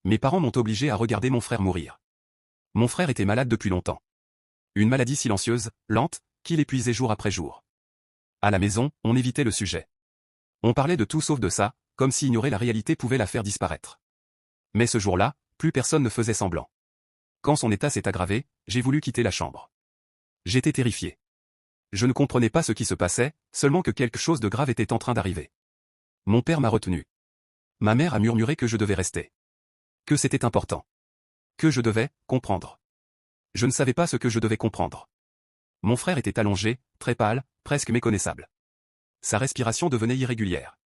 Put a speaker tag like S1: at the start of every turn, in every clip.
S1: Mes parents m'ont obligé à regarder mon frère mourir. Mon frère était malade depuis longtemps. Une maladie silencieuse, lente, qui l'épuisait jour après jour. À la maison, on évitait le sujet. On parlait de tout sauf de ça, comme si ignorer la réalité pouvait la faire disparaître. Mais ce jour-là, plus personne ne faisait semblant. Quand son état s'est aggravé, j'ai voulu quitter la chambre. J'étais terrifié. Je ne comprenais pas ce qui se passait, seulement que quelque chose de grave était en train d'arriver. Mon père m'a retenu. Ma mère a murmuré que je devais rester. Que c'était important. Que je devais comprendre. Je ne savais pas ce que je devais comprendre. Mon frère était allongé, très pâle, presque méconnaissable. Sa respiration devenait irrégulière.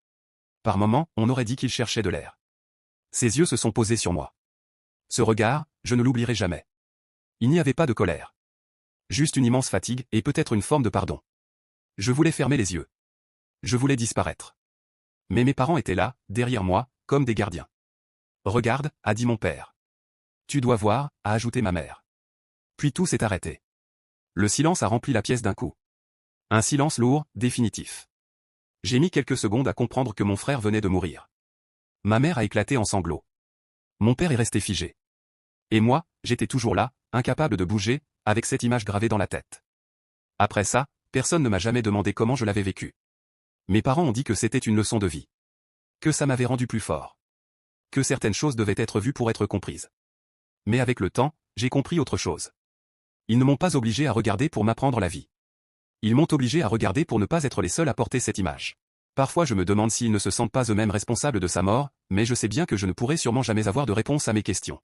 S1: Par moments, on aurait dit qu'il cherchait de l'air. Ses yeux se sont posés sur moi. Ce regard, je ne l'oublierai jamais. Il n'y avait pas de colère. Juste une immense fatigue et peut-être une forme de pardon. Je voulais fermer les yeux. Je voulais disparaître. Mais mes parents étaient là, derrière moi, comme des gardiens. Regarde, a dit mon père. Tu dois voir, a ajouté ma mère. Puis tout s'est arrêté. Le silence a rempli la pièce d'un coup. Un silence lourd, définitif. J'ai mis quelques secondes à comprendre que mon frère venait de mourir. Ma mère a éclaté en sanglots. Mon père est resté figé. Et moi, j'étais toujours là, incapable de bouger, avec cette image gravée dans la tête. Après ça, personne ne m'a jamais demandé comment je l'avais vécu. Mes parents ont dit que c'était une leçon de vie. Que ça m'avait rendu plus fort. Que certaines choses devaient être vues pour être comprises. Mais avec le temps, j'ai compris autre chose. Ils ne m'ont pas obligé à regarder pour m'apprendre la vie. Ils m'ont obligé à regarder pour ne pas être les seuls à porter cette image. Parfois je me demande s'ils ne se sentent pas eux-mêmes responsables de sa mort, mais je sais bien que je ne pourrai sûrement jamais avoir de réponse à mes questions.